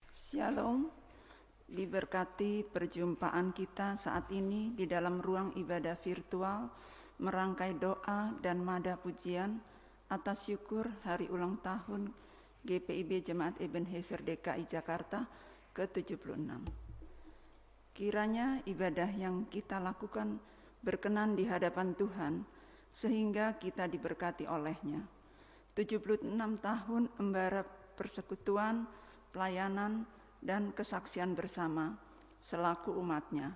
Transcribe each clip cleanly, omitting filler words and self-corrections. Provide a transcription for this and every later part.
Shalom, diberkati perjumpaan kita saat ini di dalam ruang ibadah virtual, merangkai doa dan mada pujian atas syukur hari ulang tahun GPIB Jemaat Ebenezer DKI Jakarta ke-76. Kiranya ibadah yang kita lakukan berkenan di hadapan Tuhan, sehingga kita diberkati olehnya. 76 tahun embara persekutuan, pelayanan, dan kesaksian bersama selaku umatnya,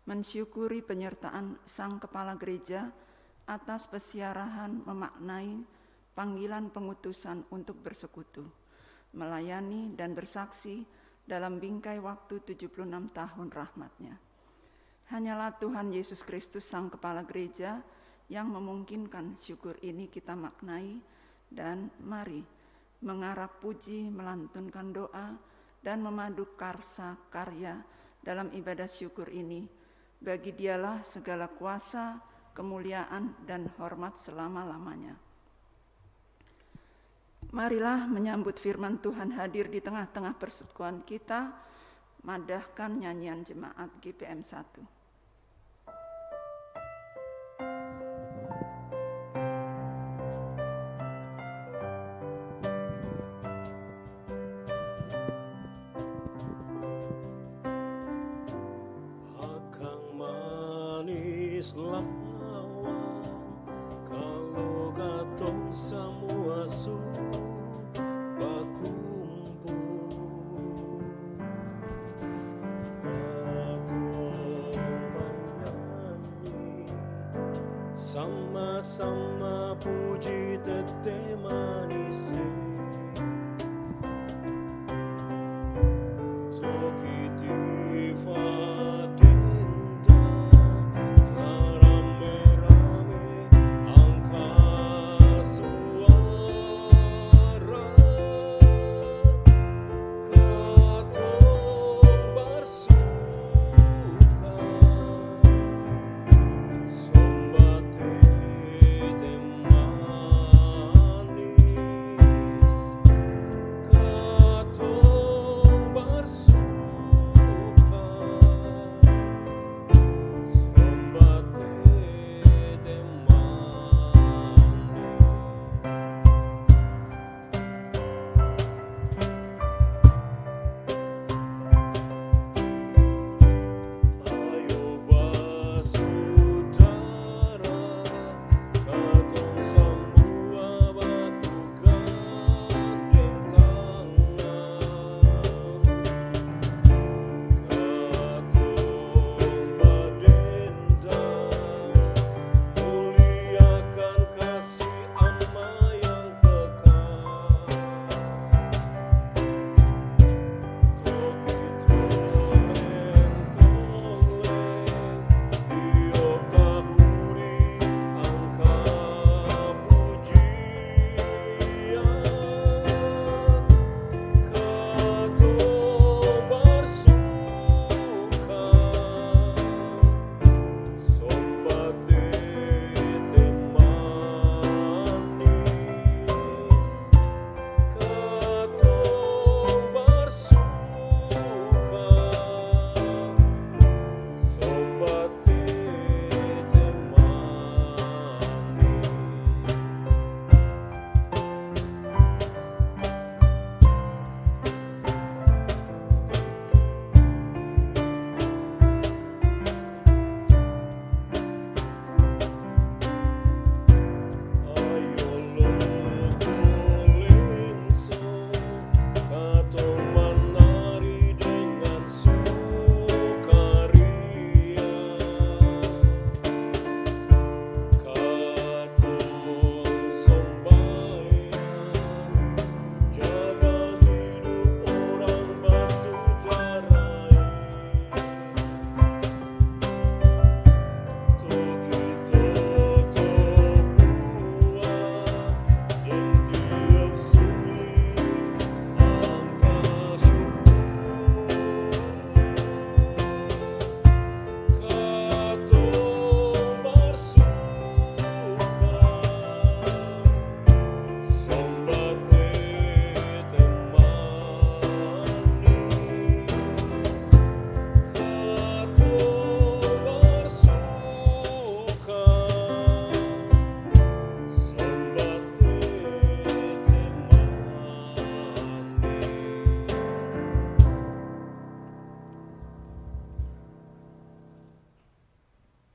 mensyukuri penyertaan Sang Kepala Gereja atas pesiarahan memaknai panggilan pengutusan untuk bersekutu, melayani dan bersaksi dalam bingkai waktu 76 tahun rahmat-Nya. Hanyalah Tuhan Yesus Kristus Sang Kepala Gereja yang memungkinkan syukur ini kita maknai, dan mari mengarak puji, melantunkan doa, dan memadu karsa karya dalam ibadah syukur ini. Bagi Dialah segala kuasa, kemuliaan, dan hormat selama-lamanya. Marilah menyambut firman Tuhan hadir di tengah-tengah persekutuan kita, madahkan nyanyian jemaat GPM 1. Lawan kalau katong semua berkumpul, katong menyanyi sama-sama puji tete manis.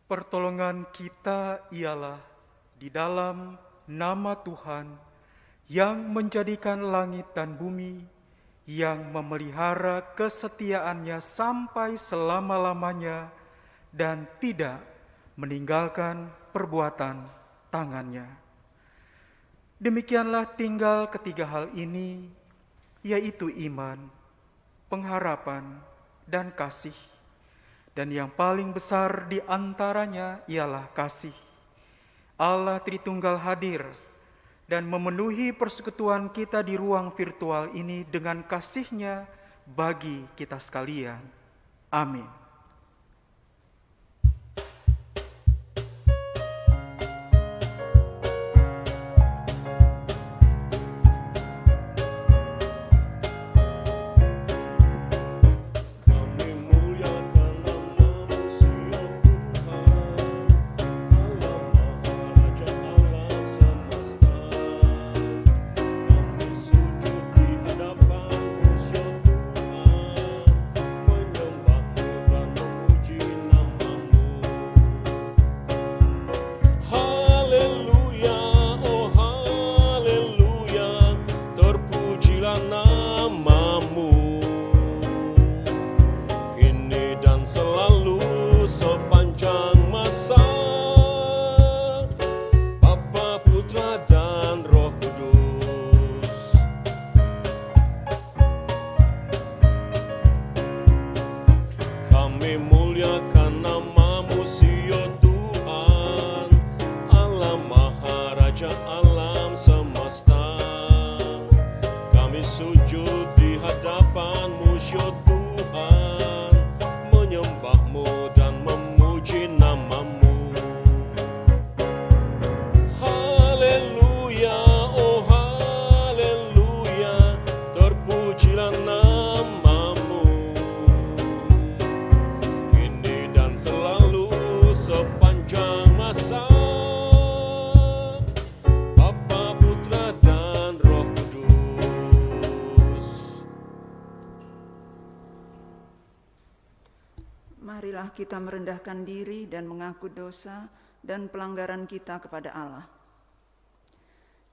Pertolongan kita ialah di dalam nama Tuhan yang menjadikan langit dan bumi, yang memelihara kesetiaannya sampai selama-lamanya dan tidak meninggalkan perbuatan tangannya. Demikianlah tinggal ketiga hal ini, yaitu iman, pengharapan, dan kasih. Dan yang paling besar di antaranya ialah kasih. Allah Tritunggal hadir dan memenuhi persekutuan kita di ruang virtual ini dengan kasih-Nya bagi kita sekalian. Amin. Marilah kita merendahkan diri dan mengaku dosa dan pelanggaran kita kepada Allah.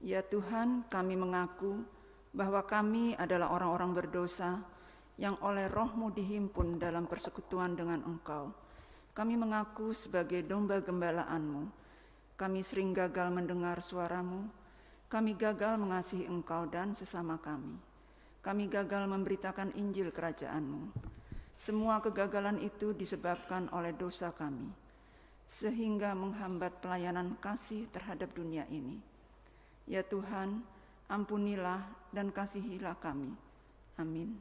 Ya Tuhan, kami mengaku bahwa kami adalah orang-orang berdosa yang oleh Roh-Mu dihimpun dalam persekutuan dengan Engkau. Kami mengaku sebagai domba gembala-Mu. Kami sering gagal mendengar suara-Mu. Kami gagal mengasihi Engkau dan sesama kami. Kami gagal memberitakan Injil kerajaan-Mu. Semua kegagalan itu disebabkan oleh dosa kami, sehingga menghambat pelayanan kasih terhadap dunia ini. Ya Tuhan, ampunilah dan kasihilah kami. Amin.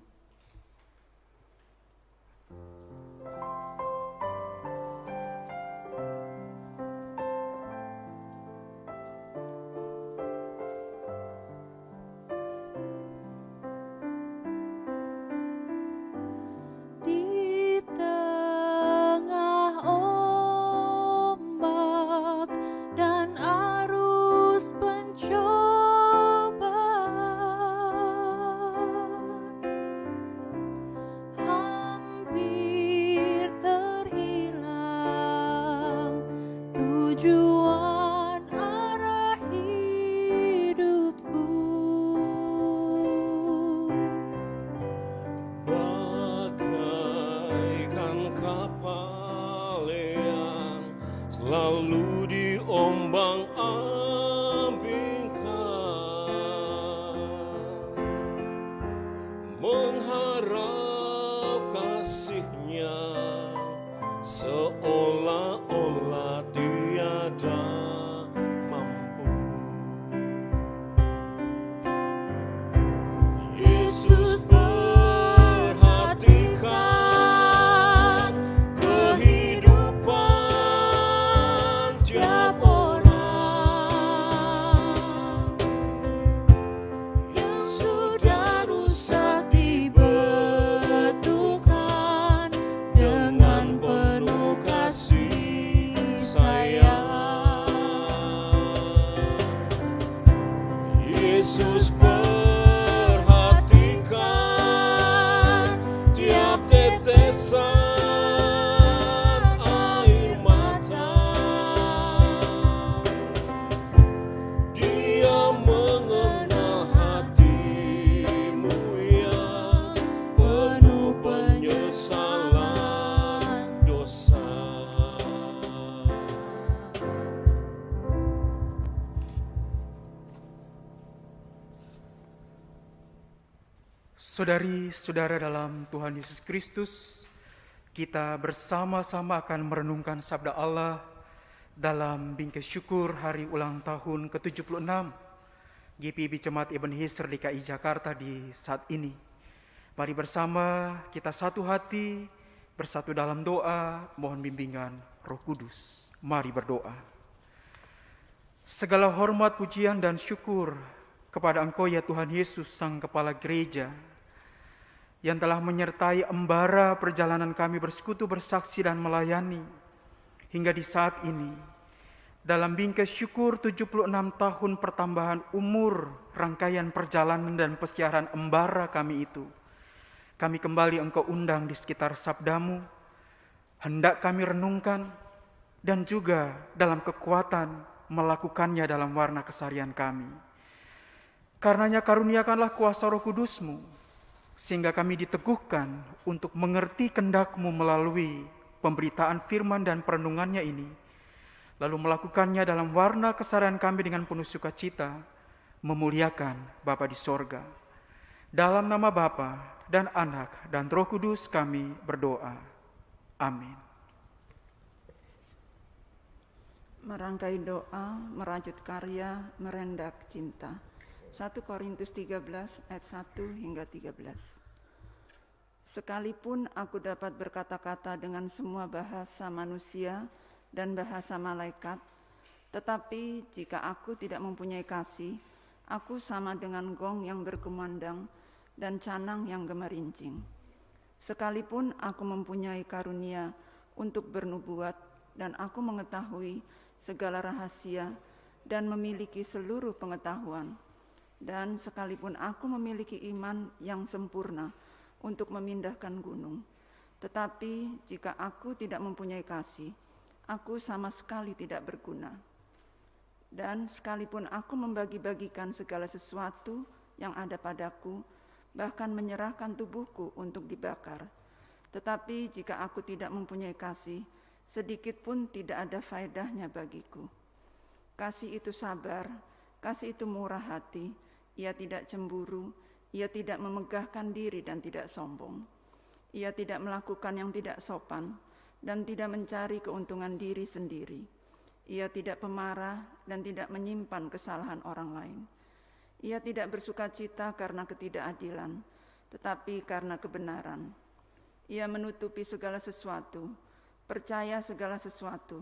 Lalu diombang-ambingkan, mengharap kasih-Nya seolah-olah tiada mampu. Yesus perhatikan kehidupan tiap orang yang sudah rusak, dibetulkan dengan penuh kasih. Saudari-saudara dalam Tuhan Yesus Kristus, kita bersama-sama akan merenungkan sabda Allah dalam bingkai syukur hari ulang tahun ke-76 GPIB Jemaat Ebenezer DKI Jakarta di saat ini. Mari bersama kita satu hati, bersatu dalam doa, mohon bimbingan Roh Kudus. Mari berdoa. Segala hormat, pujian, dan syukur kepada Engkau ya Tuhan Yesus, Sang Kepala Gereja, yang telah menyertai embara perjalanan kami bersekutu, bersaksi, dan melayani hingga di saat ini. Dalam bingkai syukur 76 tahun pertambahan umur rangkaian perjalanan dan pesiaran embara kami itu, kami kembali Engkau undang di sekitar sabdamu, hendak kami renungkan dan juga dalam kekuatan melakukannya dalam warna keseharian kami. Karenanya karuniakanlah kuasa Roh Kudus-Mu, sehingga kami diteguhkan untuk mengerti kehendak-Mu melalui pemberitaan firman dan perenungannya ini, lalu melakukannya dalam warna keseharian kami dengan penuh sukacita, memuliakan Bapa di sorga. Dalam nama Bapa dan Anak dan Roh Kudus kami berdoa. Amin. Merangkai doa, merajut karya, merendak cinta. 1 Korintus 13 ayat 1 hingga 13. Sekalipun aku dapat berkata-kata dengan semua bahasa manusia dan bahasa malaikat, tetapi jika aku tidak mempunyai kasih, aku sama dengan gong yang berkumandang dan canang yang gemerincing. Sekalipun aku mempunyai karunia untuk bernubuat dan aku mengetahui segala rahasia dan memiliki seluruh pengetahuan, dan sekalipun aku memiliki iman yang sempurna untuk memindahkan gunung, tetapi jika aku tidak mempunyai kasih, aku sama sekali tidak berguna. Dan sekalipun aku membagi-bagikan segala sesuatu yang ada padaku, bahkan menyerahkan tubuhku untuk dibakar, tetapi jika aku tidak mempunyai kasih, sedikit pun tidak ada faedahnya bagiku. Kasih itu sabar, kasih itu murah hati, ia tidak cemburu, ia tidak memegahkan diri dan tidak sombong. Ia tidak melakukan yang tidak sopan dan tidak mencari keuntungan diri sendiri. Ia tidak pemarah dan tidak menyimpan kesalahan orang lain. Ia tidak bersukacita karena ketidakadilan, tetapi karena kebenaran. Ia menutupi segala sesuatu, percaya segala sesuatu,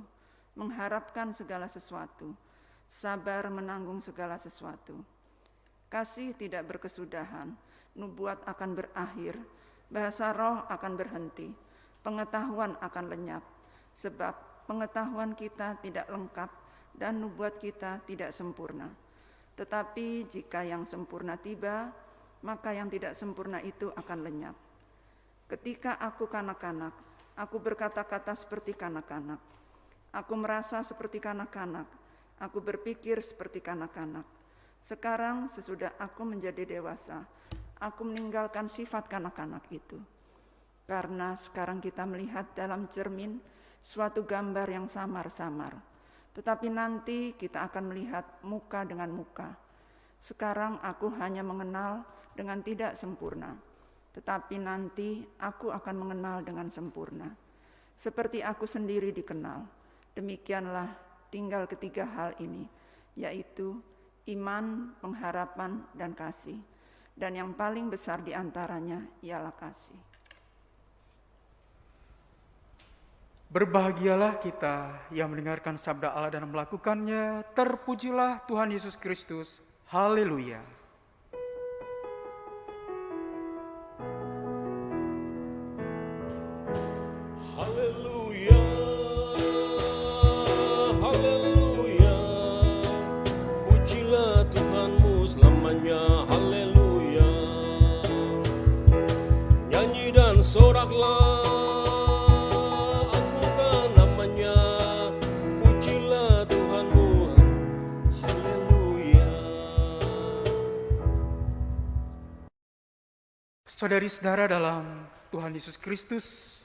mengharapkan segala sesuatu, sabar menanggung segala sesuatu. Kasih tidak berkesudahan, nubuat akan berakhir, bahasa roh akan berhenti, pengetahuan akan lenyap, sebab pengetahuan kita tidak lengkap dan nubuat kita tidak sempurna. Tetapi jika yang sempurna tiba, maka yang tidak sempurna itu akan lenyap. Ketika aku kanak-kanak, aku berkata-kata seperti kanak-kanak. Aku merasa seperti kanak-kanak, aku berpikir seperti kanak-kanak. Sekarang sesudah aku menjadi dewasa, aku meninggalkan sifat kanak-kanak itu. Karena sekarang kita melihat dalam cermin suatu gambar yang samar-samar. Tetapi nanti kita akan melihat muka dengan muka. Sekarang aku hanya mengenal dengan tidak sempurna. Tetapi nanti aku akan mengenal dengan sempurna. Seperti aku sendiri dikenal. Demikianlah tinggal ketiga hal ini, yaitu iman, pengharapan, dan kasih. Dan yang paling besar di antaranya ialah kasih. Berbahagialah kita yang mendengarkan sabda Allah dan melakukannya. Terpujilah Tuhan Yesus Kristus. Haleluya. Haleluya, haleluya, pujilah Tuhanmu selamanya, haleluya. Nyanyi dan soraklah, agungkan namanya, pujilah Tuhanmu, haleluya. Saudari-saudara dalam Tuhan Yesus Kristus,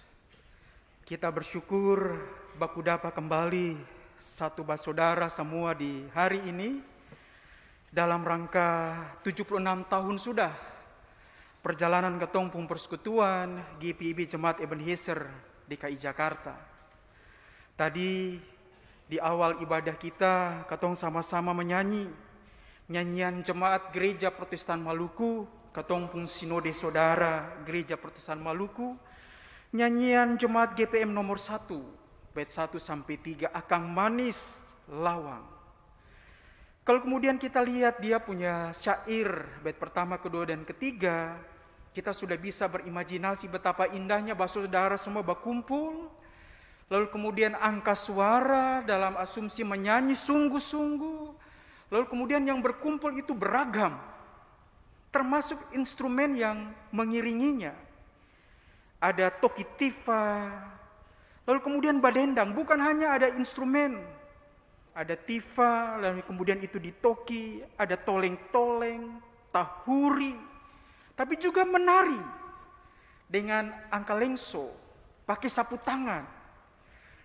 kita bersyukur baku dapat kembali satu saudara semua di hari ini dalam rangka 76 tahun sudah perjalanan ke Tongpung Persekutuan GPIB Jemaat Ebenezer DKI Jakarta. Tadi di awal ibadah kita, katong sama-sama menyanyi nyanyian Jemaat Gereja Protestan Maluku, Ketongpung Sinode Saudara Gereja Protestan Maluku, nyanyian Jemaat GPM nomor 1, bait 1 sampai 3, Akang Manis Lawang. Kalau kemudian kita lihat dia punya syair bait pertama, kedua, dan ketiga, kita sudah bisa berimajinasi betapa indahnya saudara semua berkumpul. Lalu kemudian angka suara dalam asumsi menyanyi sungguh-sungguh. Lalu kemudian yang berkumpul itu beragam, termasuk instrumen yang mengiringinya. Ada toki tifa, lalu kemudian badendang, bukan hanya ada instrumen. Ada tifa, lalu kemudian itu ditoki, ada toleng-toleng, tahuri, tapi juga menari dengan angka lengso, pakai sapu tangan.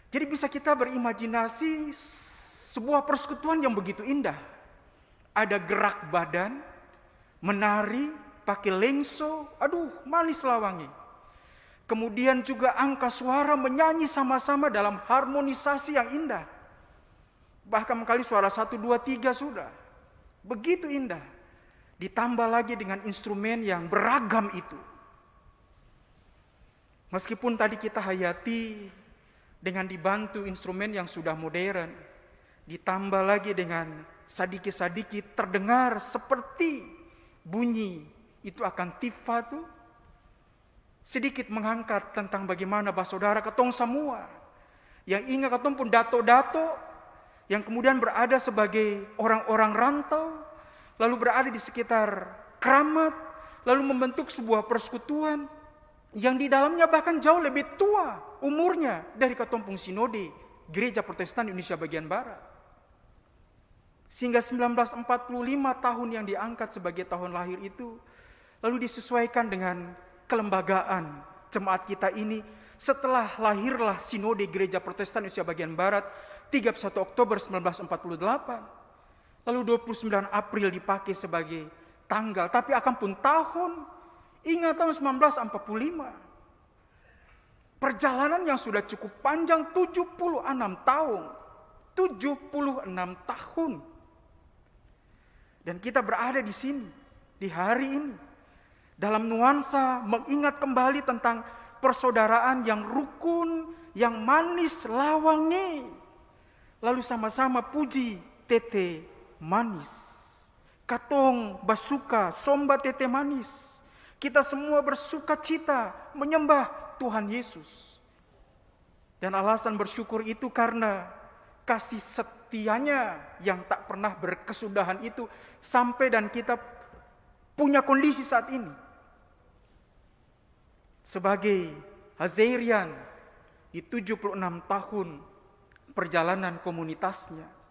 Jadi bisa kita berimajinasi sebuah persekutuan yang begitu indah. Ada gerak badan, menari, pakai lengso, aduh manis lawangi. Kemudian juga angka suara menyanyi sama-sama dalam harmonisasi yang indah. Bahkan kali suara 1, 2, 3 sudah. Begitu indah. Ditambah lagi dengan instrumen yang beragam itu. Meskipun tadi kita hayati dengan dibantu instrumen yang sudah modern. Ditambah lagi dengan sadiki-sadiki terdengar seperti bunyi. Itu akan tifa tuh. Sedikit mengangkat tentang bagaimana saudara ketong semua. Yang ingat ketong pun dato-dato. Yang kemudian berada sebagai orang-orang rantau, lalu berada di sekitar keramat, lalu membentuk sebuah persekutuan yang di dalamnya bahkan jauh lebih tua umurnya dari Ketongpung Sinode Gereja Protestan Indonesia bagian Barat. Sehingga 1945 tahun yang diangkat sebagai tahun lahir itu, lalu disesuaikan dengan kelembagaan jemaat kita ini setelah lahirlah Sinode Gereja Protestan Indonesia bagian Barat 31 Oktober 1948. Lalu 29 April dipakai sebagai tanggal. Tapi akan pun tahun, ingat tahun 1945. Perjalanan yang sudah cukup panjang 76 tahun. 76 tahun. Dan kita berada di sini, di hari ini. Dalam nuansa mengingat kembali tentang persaudaraan yang rukun, yang manis lawangi. Lalu sama-sama puji tete manis. Katong basuka somba tete manis. Kita semua bersuka cita menyembah Tuhan Yesus. Dan alasan bersyukur itu karena kasih setianya yang tak pernah berkesudahan itu sampai dan kita punya kondisi saat ini. Sebagai Hazarian di 76 tahun perjalanan komunitasnya.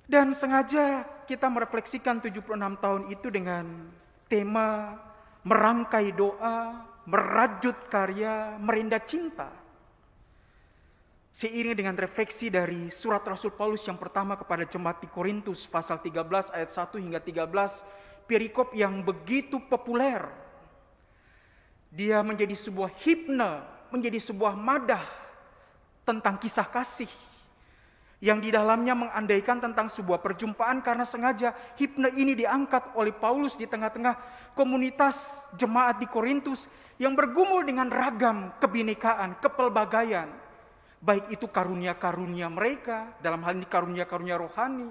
Dan sengaja kita merefleksikan 76 tahun itu dengan tema merangkai doa, merajut karya, merinda cinta. Seiring dengan refleksi dari surat Rasul Paulus yang pertama kepada jemaat di Korintus pasal 13 ayat 1 hingga 13, perikop yang begitu populer. Dia menjadi sebuah himne, menjadi sebuah madah tentang kisah kasih yang di dalamnya mengandaikan tentang sebuah perjumpaan karena sengaja himne ini diangkat oleh Paulus di tengah-tengah komunitas jemaat di Korintus yang bergumul dengan ragam kebinekaan, kepelbagaian, baik itu karunia-karunia mereka, dalam hal ini karunia-karunia rohani,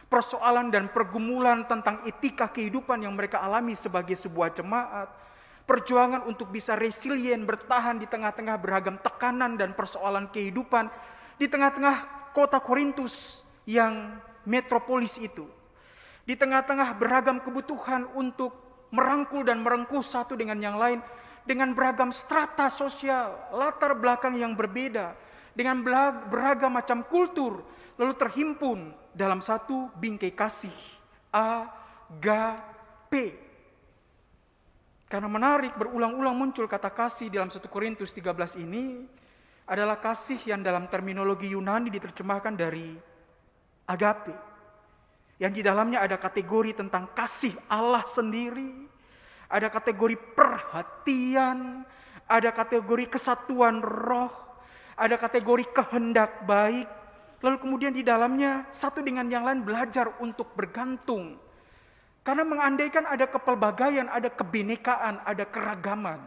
persoalan dan pergumulan tentang etika kehidupan yang mereka alami sebagai sebuah jemaat, perjuangan untuk bisa resilient, bertahan di tengah-tengah beragam tekanan dan persoalan kehidupan, di tengah-tengah kota Korintus yang metropolis itu. Di tengah-tengah beragam kebutuhan untuk merangkul dan merengkuh satu dengan yang lain, dengan beragam strata sosial, latar belakang yang berbeda, dengan beragam macam kultur, lalu terhimpun dalam satu bingkai kasih, agape. Karena menarik, berulang-ulang muncul kata kasih dalam 1 Korintus 13 ini adalah kasih yang dalam terminologi Yunani diterjemahkan dari agape. Yang di dalamnya ada kategori tentang kasih Allah sendiri, ada kategori perhatian, ada kategori kesatuan roh, ada kategori kehendak baik. Lalu kemudian di dalamnya satu dengan yang lain belajar untuk bergantung. Karena mengandaikan ada kepelbagaian, ada kebinekaan, ada keragaman.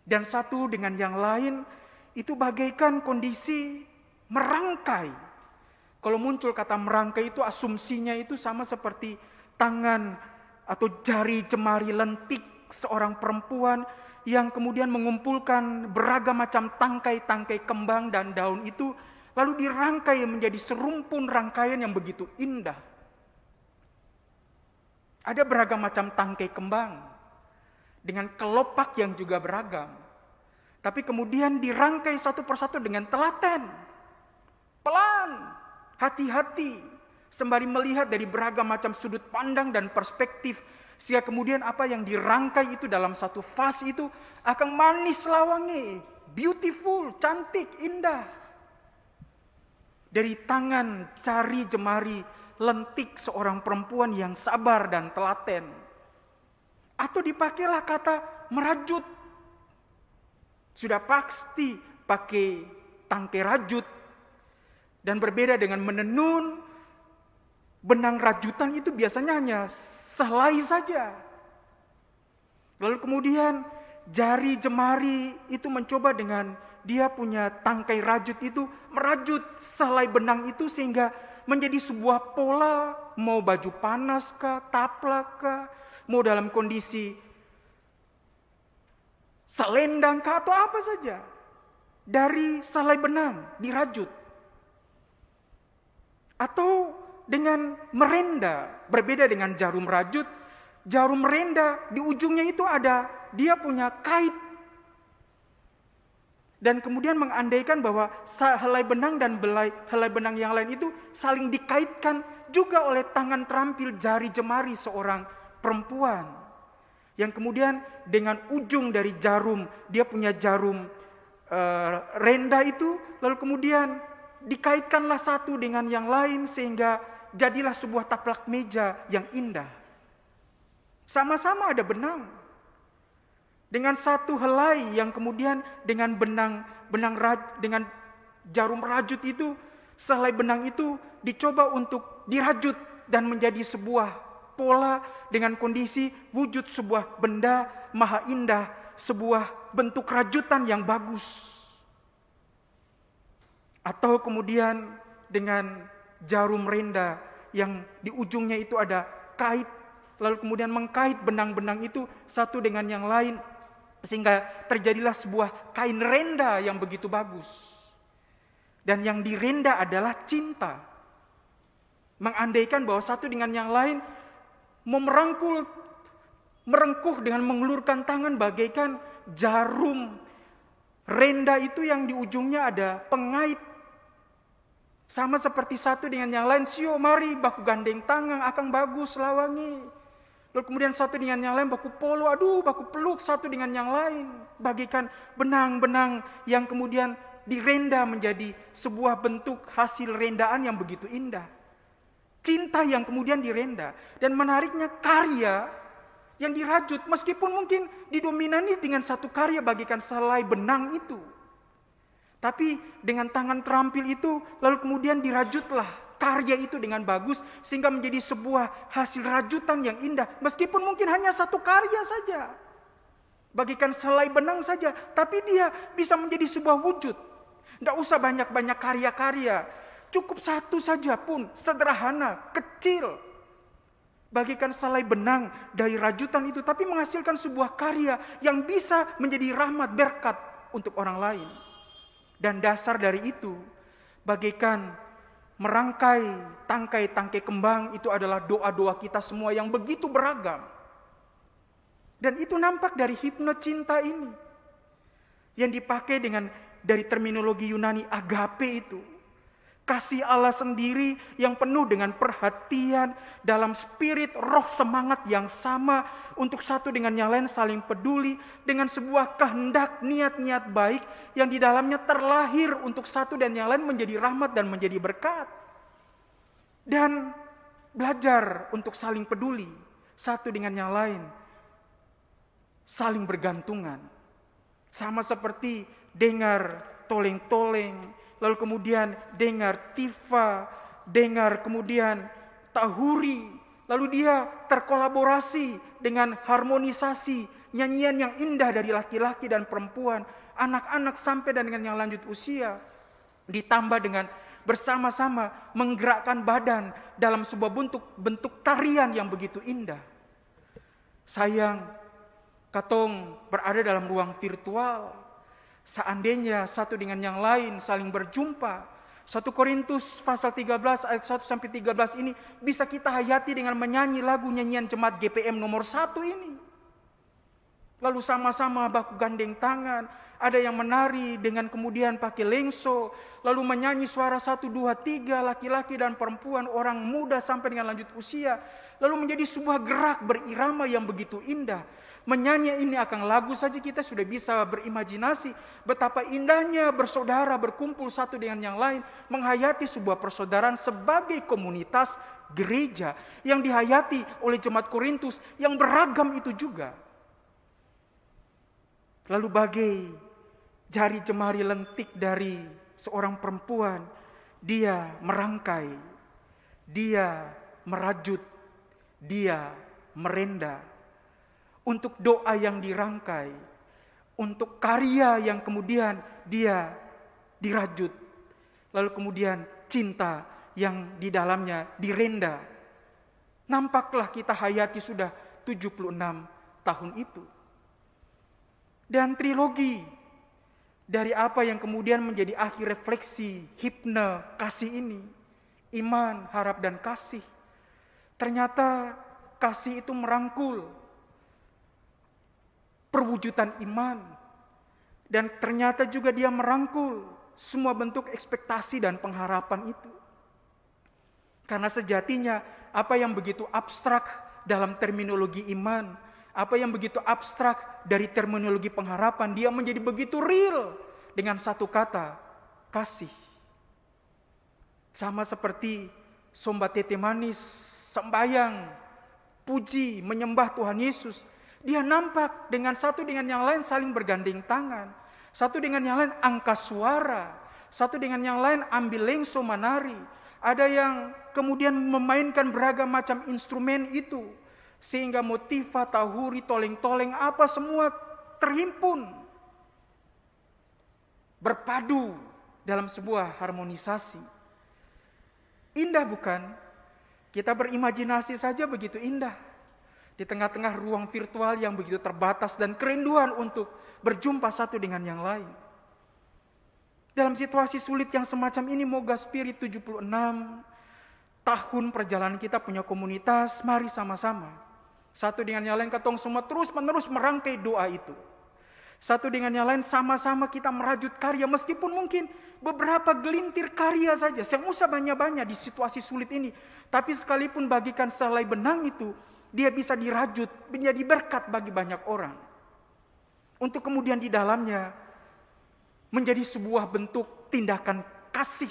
Dan satu dengan yang lain itu bagaikan kondisi merangkai. Kalau muncul kata merangkai itu asumsinya itu sama seperti tangan atau jari jemari lentik seorang perempuan yang kemudian mengumpulkan beragam macam tangkai-tangkai kembang dan daun itu lalu dirangkai menjadi serumpun rangkaian yang begitu indah. Ada beragam macam tangkai kembang dengan kelopak yang juga beragam. Tapi kemudian dirangkai satu persatu dengan telaten. Pelan, hati-hati, sembari melihat dari beragam macam sudut pandang dan perspektif. Sehingga kemudian apa yang dirangkai itu dalam satu fase itu akan manis lawangi, beautiful, cantik, indah. Dari tangan, jari, jemari, lentik seorang perempuan yang sabar dan telaten. Atau dipakailah kata merajut. Sudah pasti pakai tangkai rajut. Dan berbeda dengan menenun, benang rajutan itu biasanya hanya sehelai saja. Lalu kemudian jari jemari itu mencoba dengan dia punya tangkai rajut itu merajut sehelai benang itu sehingga menjadi sebuah pola, mau baju panas kah, taplak kah, mau dalam kondisi selendang kah atau apa saja. Dari sehelai benang dirajut. Atau dengan merenda, berbeda dengan jarum rajut, jarum merenda di ujungnya itu ada, dia punya kait. Dan kemudian mengandaikan bahwa helai benang dan helai benang yang lain itu saling dikaitkan juga oleh tangan terampil jari jemari seorang perempuan. Yang kemudian dengan ujung dari jarum, dia punya jarum renda itu, lalu kemudian dikaitkanlah satu dengan yang lain sehingga jadilah sebuah taplak meja yang indah. Sama-sama ada benang. Dengan satu helai yang kemudian dengan dengan jarum rajut itu, sehelai benang itu dicoba untuk dirajut dan menjadi sebuah pola dengan kondisi wujud sebuah benda maha indah, sebuah bentuk rajutan yang bagus. Atau kemudian dengan jarum renda yang di ujungnya itu ada kait, lalu kemudian mengkait benang-benang itu satu dengan yang lain, sehingga terjadilah sebuah kain renda yang begitu bagus. Dan yang direnda adalah cinta. Mengandaikan bahwa satu dengan yang lain merengkuh dengan mengulurkan tangan bagaikan jarum renda itu yang di ujungnya ada pengait. Sama seperti satu dengan yang lain, sio mari baku gandeng tangan akan bagus lawangi. Lalu kemudian satu dengan yang lain baku polo, aduh baku peluk satu dengan yang lain. Bagaikan benang-benang yang kemudian direnda menjadi sebuah bentuk hasil rendaan yang begitu indah. Cinta yang kemudian direnda. Dan menariknya karya yang dirajut meskipun mungkin didominasi dengan satu karya bagaikan selai benang itu. Tapi dengan tangan terampil itu lalu kemudian dirajutlah karya itu dengan bagus sehingga menjadi sebuah hasil rajutan yang indah. Meskipun mungkin hanya satu karya saja. Bagaikan selai benang saja. Tapi dia bisa menjadi sebuah wujud. Tidak usah banyak-banyak karya-karya. Cukup satu saja pun sederhana, kecil. Bagaikan selai benang dari rajutan itu. Tapi menghasilkan sebuah karya yang bisa menjadi rahmat berkat untuk orang lain. Dan dasar dari itu bagaikan merangkai tangkai-tangkai kembang itu adalah doa-doa kita semua yang begitu beragam. Dan itu nampak dari hipno cinta ini. Yang dipakai dengan dari terminologi Yunani agape itu. Kasih Allah sendiri yang penuh dengan perhatian dalam spirit roh semangat yang sama untuk satu dengan yang lain saling peduli dengan sebuah kehendak niat-niat baik yang di dalamnya terlahir untuk satu dan yang lain menjadi rahmat dan menjadi berkat. Dan belajar untuk saling peduli satu dengan yang lain saling bergantungan. Sama seperti dengar toleng-toleng, lalu kemudian dengar tifa, dengar kemudian tahuri, lalu dia terkolaborasi dengan harmonisasi nyanyian yang indah dari laki-laki dan perempuan, anak-anak sampai dan dengan yang lanjut usia, ditambah dengan bersama-sama menggerakkan badan dalam sebuah bentuk tarian yang begitu indah. Sayang, katong berada dalam ruang virtual. Seandainya satu dengan yang lain saling berjumpa, 1 Korintus pasal 13 ayat 1 sampai 13 ini bisa kita hayati dengan menyanyi lagu nyanyian jemaat GPM nomor 1 ini. Lalu sama-sama baku gandeng tangan, ada yang menari dengan kemudian pakai lengso, lalu menyanyi suara 1, 2, 3, laki-laki dan perempuan, orang muda sampai dengan lanjut usia, lalu menjadi sebuah gerak berirama yang begitu indah. Menyanyi ini akan lagu saja kita sudah bisa berimajinasi betapa indahnya bersaudara berkumpul satu dengan yang lain, menghayati sebuah persaudaraan sebagai komunitas gereja yang dihayati oleh jemaat Korintus yang beragam itu juga. Lalu bagai jari jemari lentik dari seorang perempuan, dia merangkai, dia merajut, dia merenda untuk doa yang dirangkai, untuk karya yang kemudian dia dirajut, lalu kemudian cinta yang di dalamnya direnda. Nampaklah kita hayati sudah 76 tahun itu. Dan trilogi dari apa yang kemudian menjadi akhir refleksi hipne kasih ini, iman, harap, dan kasih. Ternyata kasih itu merangkul perwujudan iman. Dan ternyata juga dia merangkul semua bentuk ekspektasi dan pengharapan itu. Karena sejatinya apa yang begitu abstrak dalam terminologi iman, apa yang begitu abstrak dari terminologi pengharapan, dia menjadi begitu real dengan satu kata, kasih. Sama seperti somba tete manis, sembayang, puji, menyembah Tuhan Yesus. Dia nampak dengan satu dengan yang lain saling bergandeng tangan. Satu dengan yang lain angkat suara. Satu dengan yang lain ambil lengso menari. Ada yang kemudian memainkan beragam macam instrumen itu. Sehingga motiva, tahuri, toleng-toleng, apa semua terhimpun. Berpadu dalam sebuah harmonisasi. Indah bukan? Kita berimajinasi saja begitu indah. Di tengah-tengah ruang virtual yang begitu terbatas dan kerinduan untuk berjumpa satu dengan yang lain. Dalam situasi sulit yang semacam ini, moga Spirit 76 tahun perjalanan kita punya komunitas, mari sama-sama. Satu dengan yang lain katong semua terus-menerus merangkai doa itu. Satu dengan yang lain sama-sama kita merajut karya, meskipun mungkin beberapa gelintir karya saja. Yang usah banyak-banyak di situasi sulit ini. Tapi sekalipun bagikan sehelai benang itu, dia bisa dirajut, menjadi berkat bagi banyak orang. Untuk kemudian di dalamnya menjadi sebuah bentuk tindakan kasih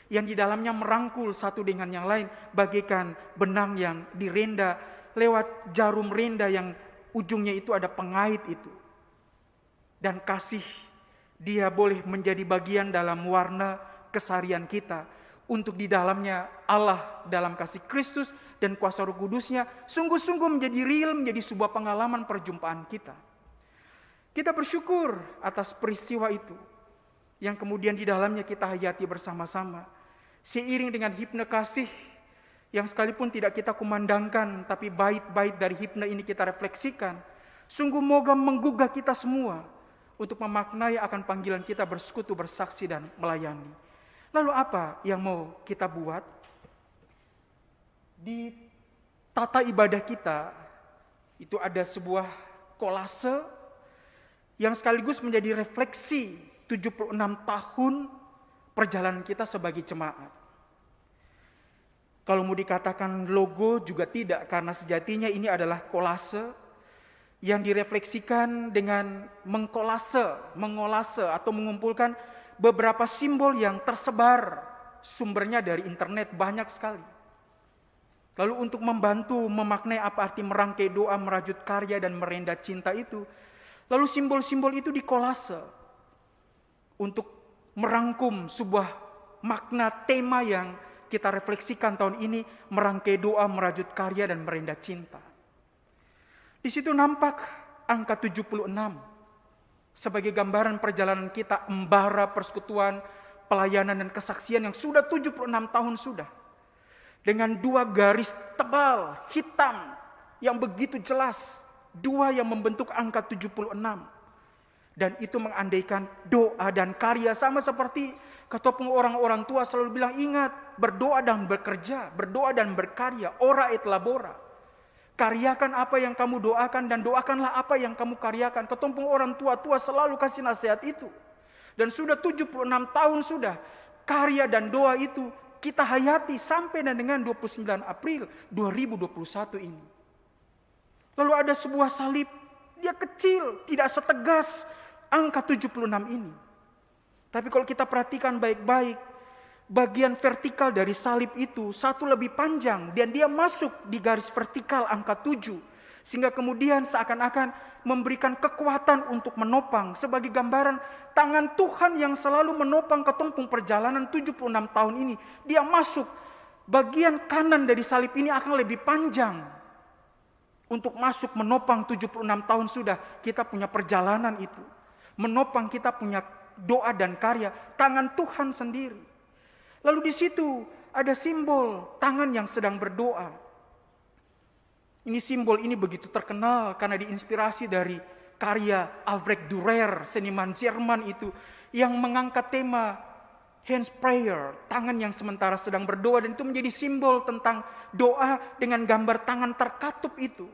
yang di dalamnya merangkul satu dengan yang lain, bagaikan benang yang direnda lewat jarum renda yang ujungnya itu ada pengait itu. Dan kasih dia boleh menjadi bagian dalam warna keseharian kita. Untuk di dalamnya Allah dalam kasih Kristus dan kuasa Roh Kudusnya sungguh-sungguh menjadi real, menjadi sebuah pengalaman perjumpaan kita. Kita bersyukur atas peristiwa itu yang kemudian di dalamnya kita hayati bersama-sama. Seiring dengan hipne kasih yang sekalipun tidak kita kumandangkan, tapi bait-bait dari hipne ini kita refleksikan. Sungguh moga menggugah kita semua untuk memaknai akan panggilan kita bersekutu, bersaksi, dan melayani. Lalu apa yang mau kita buat? Di tata ibadah kita, itu ada sebuah kolase yang sekaligus menjadi refleksi 76 tahun perjalanan kita sebagai jemaat. Kalau mau dikatakan logo juga tidak, karena sejatinya ini adalah kolase yang direfleksikan dengan mengolase atau mengumpulkan beberapa simbol yang tersebar, sumbernya dari internet banyak sekali. Lalu untuk membantu memaknai apa arti merangkai doa, merajut karya, dan merendah cinta itu, lalu simbol-simbol itu dikolase untuk merangkum sebuah makna tema yang kita refleksikan tahun ini, merangkai doa, merajut karya, dan merendah cinta. Di situ nampak angka 76 sebagai gambaran perjalanan kita embara persekutuan, pelayanan, dan kesaksian yang sudah 76 tahun sudah. Dengan 2 garis tebal, hitam, yang begitu jelas. 2 yang membentuk angka 76. Dan itu mengandaikan doa dan karya. Sama seperti ketopung orang-orang tua selalu bilang, ingat, berdoa dan bekerja, berdoa dan berkarya, ora et labora. Karyakan apa yang kamu doakan dan doakanlah apa yang kamu karyakan. Ketumpung orang tua-tua selalu kasih nasihat itu. Dan sudah 76 tahun sudah, karya dan doa itu kita hayati sampai dengan 29 April 2021 ini. Lalu ada sebuah salib, dia kecil, tidak setegas angka 76 ini. Tapi kalau kita perhatikan baik-baik, bagian vertikal dari salib itu satu lebih panjang dan dia masuk di garis vertikal angka 7. Sehingga kemudian seakan-akan memberikan kekuatan untuk menopang sebagai gambaran tangan Tuhan yang selalu menopang ketumpung perjalanan 76 tahun ini. Dia masuk, bagian kanan dari salib ini akan lebih panjang untuk masuk menopang 76 tahun sudah kita punya perjalanan itu. Menopang kita punya doa dan karya, tangan Tuhan sendiri. Lalu di situ ada simbol tangan yang sedang berdoa. Ini simbol ini begitu terkenal karena diinspirasi dari karya Albrecht Dürer, seniman Jerman itu, yang mengangkat tema hands prayer, tangan yang sementara sedang berdoa, dan itu menjadi simbol tentang doa dengan gambar tangan terkatup itu.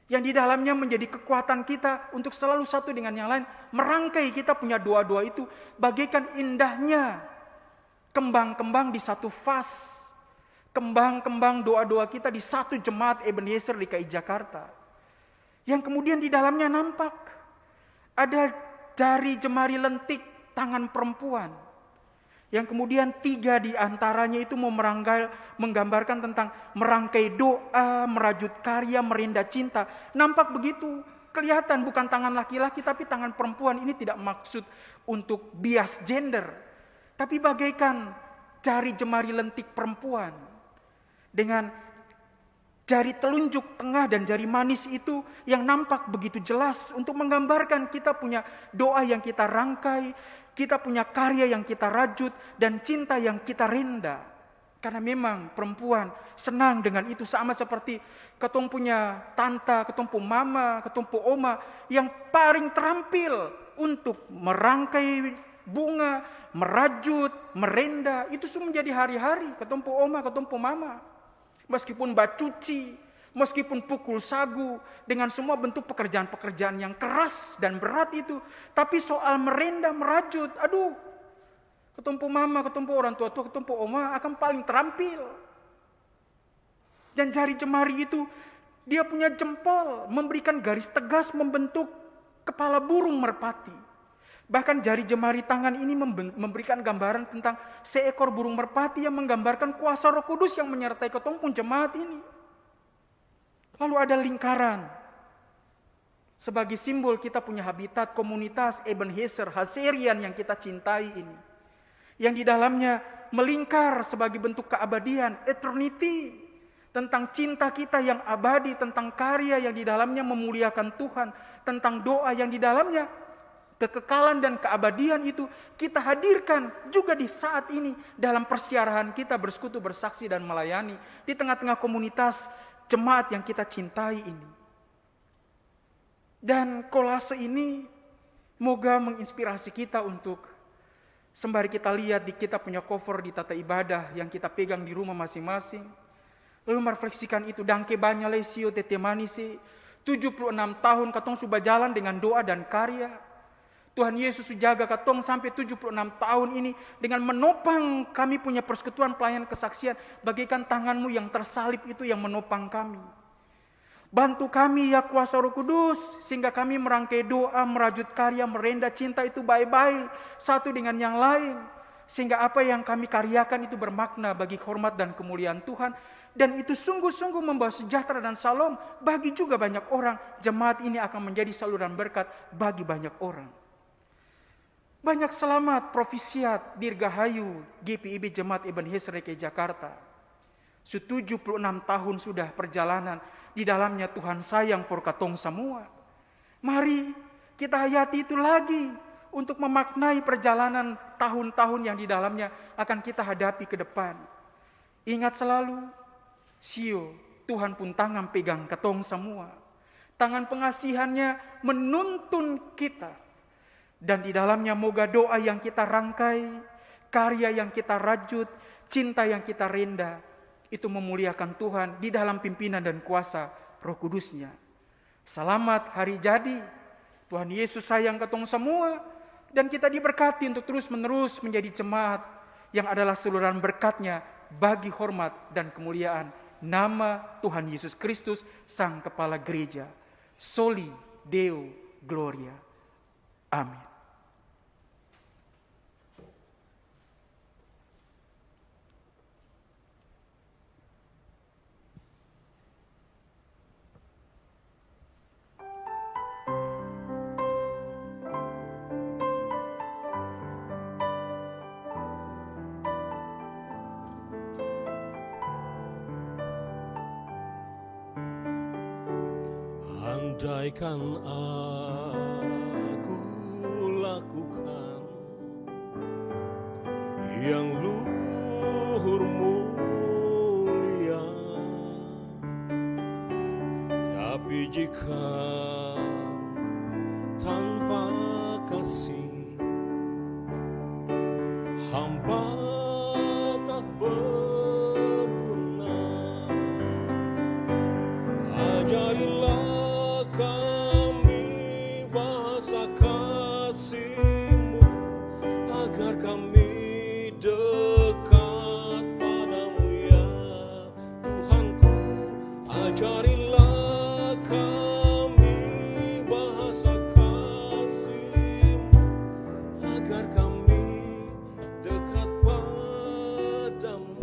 Yang di dalamnya menjadi kekuatan kita untuk selalu satu dengan yang lain, merangkai kita punya doa-doa itu bagaikan indahnya kembang-kembang di satu vas. Kembang-kembang doa-doa kita di satu jemaat Ebenezer DKI Jakarta. Yang kemudian di dalamnya nampak ada jari jemari lentik tangan perempuan. Yang kemudian 3 di antaranya itu menggambarkan tentang merangkai doa, merajut karya, merendah cinta. Nampak begitu, kelihatan bukan tangan laki-laki tapi tangan perempuan. Ini tidak maksud untuk bias gender, tapi bagaikan jari jemari lentik perempuan. Dengan jari telunjuk tengah dan jari manis itu yang nampak begitu jelas untuk menggambarkan kita punya doa yang kita rangkai, kita punya karya yang kita rajut, dan cinta yang kita renda. Karena memang perempuan senang dengan itu, sama seperti ketong punya tanta, ketong punya mama, ketong punya oma yang paling terampil untuk merangkai bunga, merajut, merenda. Itu semua menjadi hari-hari ketong punya oma, ketong punya mama. Meskipun bacuci, meskipun pukul sagu, dengan semua bentuk pekerjaan-pekerjaan yang keras dan berat itu. Tapi soal merenda, merajut, aduh, ketumpu mama, ketumpu orang tua, ketumpu oma akan paling terampil. Dan jari jemari itu, dia punya jempol, memberikan garis tegas membentuk kepala burung merpati. Bahkan jari jemari tangan ini memberikan gambaran tentang seekor burung merpati yang menggambarkan kuasa Roh Kudus yang menyertai ketumpung jemaat ini. Lalu ada lingkaran. Sebagai simbol kita punya habitat komunitas Ebenezer Hazerian yang kita cintai ini. Yang di dalamnya melingkar sebagai bentuk keabadian, eternity. Tentang cinta kita yang abadi, tentang karya yang di dalamnya memuliakan Tuhan, tentang doa yang di dalamnya kekekalan dan keabadian itu kita hadirkan juga di saat ini dalam persiarahan kita bersekutu, bersaksi, dan melayani di tengah-tengah komunitas jemaat yang kita cintai ini. Dan kolase ini moga menginspirasi kita untuk sembari kita lihat kita punya cover di tata ibadah yang kita pegang di rumah masing-masing, lalu merefleksikan itu, dangke banyak lesio tete manisi, 76 tahun katong sudah jalan dengan doa dan karya. Tuhan Yesus jaga katong sampai 76 tahun ini dengan menopang kami punya persekutuan pelayanan kesaksian, bagaikan tanganmu yang tersalib itu yang menopang kami. Bantu kami ya kuasa Roh Kudus sehingga kami merangkai doa, merajut karya, merendah cinta itu baik-baik satu dengan yang lain, sehingga apa yang kami karyakan itu bermakna bagi hormat dan kemuliaan Tuhan, Dan itu sungguh-sungguh membawa sejahtera dan salom bagi juga banyak orang. Jemaat ini akan menjadi saluran berkat bagi banyak orang. Banyak selamat profisiat Dirgahayu GPIB Jemaat Ebenezer DKI Jakarta. 76 tahun sudah perjalanan. Di dalamnya Tuhan sayang for katong semua. Mari kita hayati itu lagi untuk memaknai perjalanan tahun-tahun yang di dalamnya akan kita hadapi ke depan. Ingat selalu, sio, Tuhan pun tangan pegang katong semua. Tangan pengasihannya menuntun kita. Dan di dalamnya moga doa yang kita rangkai, karya yang kita rajut, cinta yang kita renda, itu memuliakan Tuhan di dalam pimpinan dan kuasa Roh Kudus-Nya. Selamat hari jadi. Tuhan Yesus sayang katong semua. Dan kita diberkati untuk terus-menerus menjadi jemaat yang adalah saluran berkat-Nya bagi hormat dan kemuliaan nama Tuhan Yesus Kristus, Sang Kepala Gereja. Soli Deo Gloria. Amin. Andaikan aku lakukan yang luhur mulia, tapi jika tanpa kasih hamba tak berguna. Ajarilah kami bahasa kasih-Mu agar kami dekat padamu ya Tuhanku. Ajarilah kami bahasa kasih-Mu agar kami dekat padamu.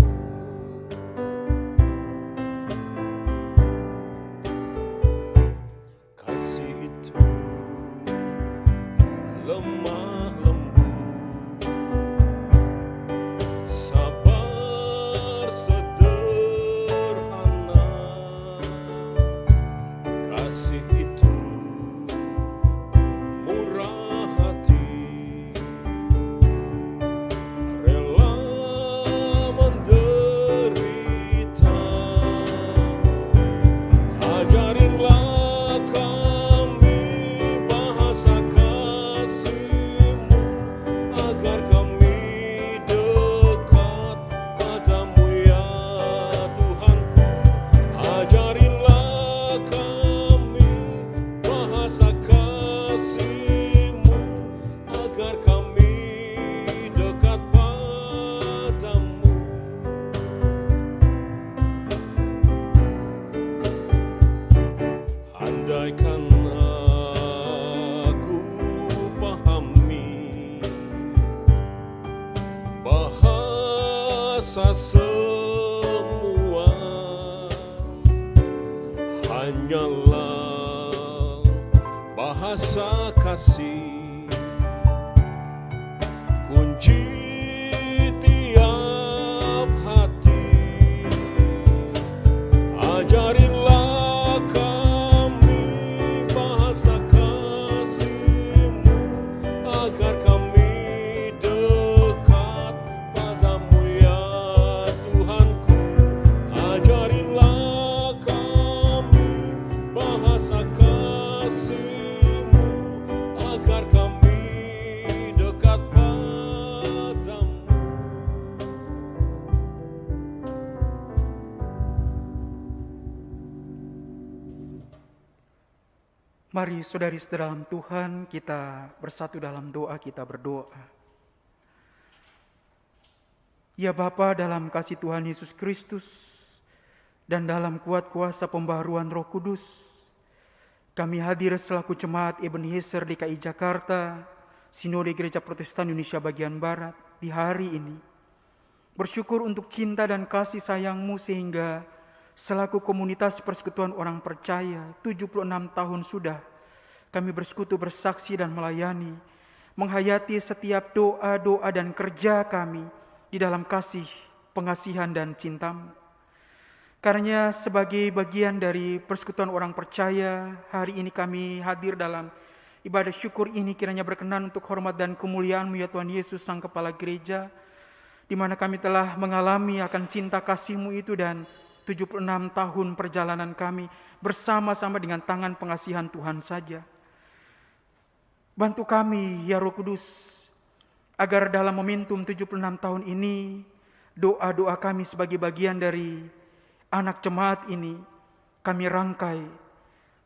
Kasih itu lemah lembut, sabar sederhana. Kasih itu murah hati, rela menderita. Ajarilah kami bahasa kasih-Mu agar kami dekat padamu ya Tuhanku. Ajarilah kami bahasa kasih-Mu agar kami dekat padamu. Andaikan aku pahami bahasa semua, hanyalah bahasa kasih, kunci tiap hati. Ajarilah kami bahasa kasih-Mu agar kami dekat padamu ya Tuhanku. Ajarilah kami bahasa kasih-Mu agar kami dekat padamu. Mari saudari-saudara dalam Tuhan, kita bersatu dalam doa, kita berdoa. Ya Bapa, dalam kasih Tuhan Yesus Kristus dan dalam kuat kuasa pembaharuan Roh Kudus, kami hadir selaku jemaat Ebenezer DKI Jakarta, Sinode Gereja Protestan Indonesia bagian Barat di hari ini. Bersyukur untuk cinta dan kasih sayang-Mu sehingga Selaku komunitas persekutuan orang percaya, 76 tahun sudah kami bersekutu, bersaksi dan melayani, menghayati setiap doa-doa dan kerja kami di dalam kasih, pengasihan dan cinta-Mu. Karena sebagai bagian dari persekutuan orang percaya, hari ini kami hadir dalam ibadah syukur ini, kiranya berkenan untuk hormat dan kemuliaan-Mu ya Tuhan Yesus, Sang Kepala Gereja, di mana kami telah mengalami akan cinta kasih-Mu itu, dan 76 tahun perjalanan kami bersama-sama dengan tangan pengasihan Tuhan saja. Bantu kami ya Roh Kudus, agar dalam momentum 76 tahun ini, doa-doa kami sebagai bagian dari anak jemaat ini, kami rangkai.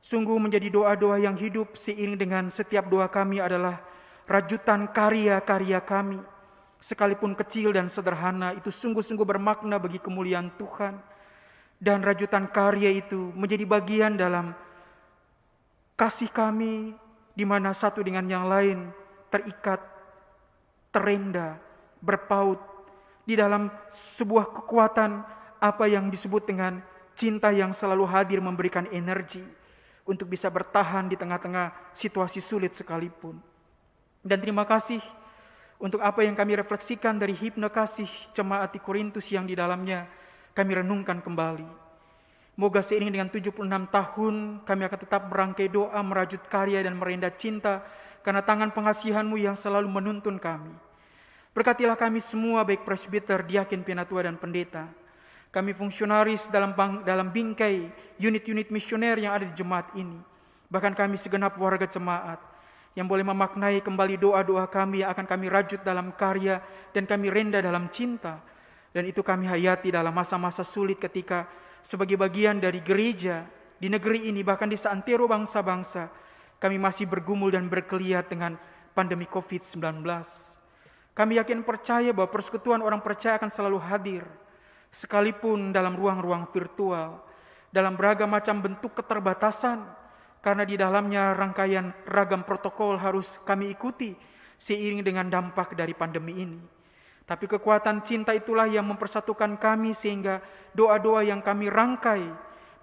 Sungguh menjadi doa-doa yang hidup, seiring dengan setiap doa kami adalah rajutan karya-karya kami. Sekalipun kecil dan sederhana, itu sungguh-sungguh bermakna bagi kemuliaan Tuhan. Dan rajutan karya itu menjadi bagian dalam kasih kami, di mana satu dengan yang lain terikat, terenda, berpaut di dalam sebuah kekuatan apa yang disebut dengan cinta yang selalu hadir memberikan energi untuk bisa bertahan di tengah-tengah situasi sulit sekalipun. Dan terima kasih untuk apa yang kami refleksikan dari himne kasih jemaat di Korintus yang di dalamnya kami renungkan kembali. Moga seiring dengan 76 tahun kami akan tetap merangkai doa, merajut karya dan merendah cinta karena tangan pengasihan-Mu yang selalu menuntun kami. Berkatilah kami semua, baik presbiter, diaken, penatua dan pendeta. Kami fungsionaris dalam bingkai unit-unit misioner yang ada di jemaat ini. Bahkan kami segenap warga jemaat yang boleh memaknai kembali doa-doa kami yang akan kami rajut dalam karya dan kami rendah dalam cinta. Dan itu kami hayati dalam masa-masa sulit ketika sebagai bagian dari gereja di negeri ini, bahkan di seantero bangsa-bangsa, kami masih bergumul dan berkelihat dengan pandemi COVID-19. Kami yakin percaya bahwa persekutuan orang percaya akan selalu hadir, sekalipun dalam ruang-ruang virtual, dalam beragam macam bentuk keterbatasan, karena di dalamnya rangkaian ragam protokol harus kami ikuti seiring dengan dampak dari pandemi ini. Tapi kekuatan cinta itulah yang mempersatukan kami, sehingga doa-doa yang kami rangkai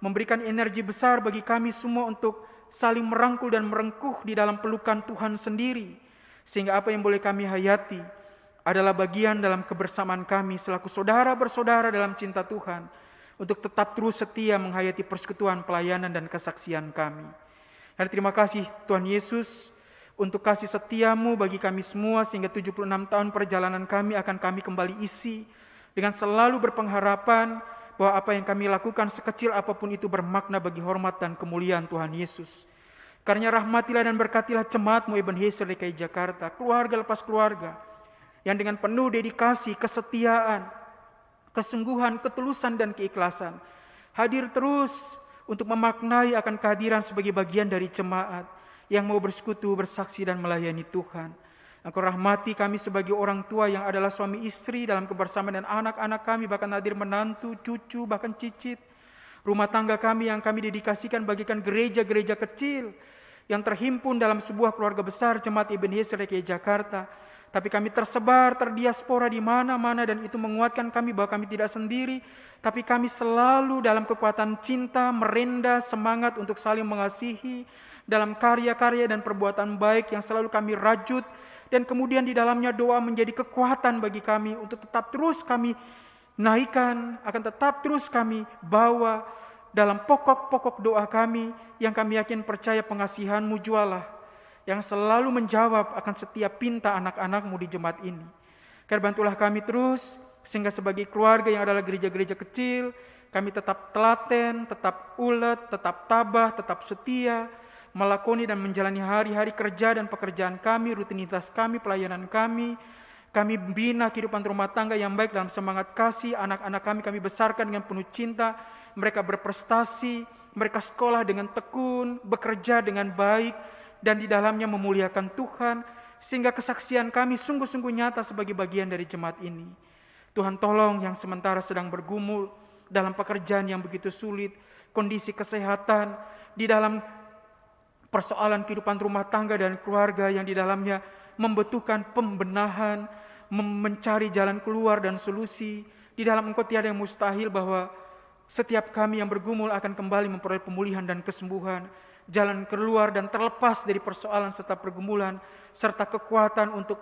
memberikan energi besar bagi kami semua untuk saling merangkul dan merengkuh di dalam pelukan Tuhan sendiri. Sehingga apa yang boleh kami hayati adalah bagian dalam kebersamaan kami selaku saudara bersaudara dalam cinta Tuhan, untuk tetap terus setia menghayati persekutuan, pelayanan dan kesaksian kami. Dan terima kasih Tuhan Yesus untuk kasih setia-Mu bagi kami semua, sehingga 76 tahun perjalanan kami akan kami kembali isi dengan selalu berpengharapan bahwa apa yang kami lakukan sekecil apapun itu bermakna bagi hormat dan kemuliaan Tuhan Yesus. Karena rahmatilah dan berkatilah jemaat-Mu Ebenezer DKI Jakarta, keluarga lepas keluarga, yang dengan penuh dedikasi, kesetiaan, kesungguhan, ketulusan dan keikhlasan hadir terus untuk memaknai akan kehadiran sebagai bagian dari jemaat yang mau bersekutu, bersaksi dan melayani Tuhan. Engkau rahmati kami sebagai orang tua yang adalah suami istri dalam kebersamaan dan anak-anak kami, bahkan hadir menantu, cucu, bahkan cicit. Rumah tangga kami yang kami dedikasikan bagikan gereja-gereja kecil yang terhimpun dalam sebuah keluarga besar Jemaat Ebenezer DKI Jakarta. Tapi kami tersebar, terdiaspora di mana-mana, dan itu menguatkan kami bahwa kami tidak sendiri, tapi kami selalu dalam kekuatan cinta, merendah, semangat untuk saling mengasihi, dalam karya-karya dan perbuatan baik yang selalu kami rajut, dan kemudian di dalamnya doa menjadi kekuatan bagi kami untuk tetap terus kami naikkan, akan tetap terus kami bawa dalam pokok-pokok doa kami yang kami yakin percaya pengasihan-Mu jualah yang selalu menjawab akan setiap pinta anak-anak-Mu di jemaat ini. Karena bantulah kami terus, sehingga sebagai keluarga yang adalah gereja-gereja kecil, kami tetap telaten, tetap ulet, tetap tabah, tetap setia, melakoni dan menjalani hari-hari kerja dan pekerjaan kami, rutinitas kami, pelayanan kami. Kami bina kehidupan rumah tangga yang baik dalam semangat kasih. Anak-anak kami besarkan dengan penuh cinta. Mereka berprestasi, mereka sekolah dengan tekun, bekerja dengan baik, dan di dalamnya memuliakan Tuhan, sehingga kesaksian kami sungguh-sungguh nyata sebagai bagian dari jemaat ini. Tuhan tolong yang sementara sedang bergumul dalam pekerjaan yang begitu sulit, kondisi kesehatan, di dalam persoalan kehidupan rumah tangga dan keluarga yang di dalamnya membutuhkan pembenahan, mencari jalan keluar dan solusi. Di dalam Engkau tiada yang mustahil, bahwa Setiap kami yang bergumul akan kembali memperoleh pemulihan dan kesembuhan, jalan keluar dan terlepas dari persoalan serta pergumulan, serta kekuatan untuk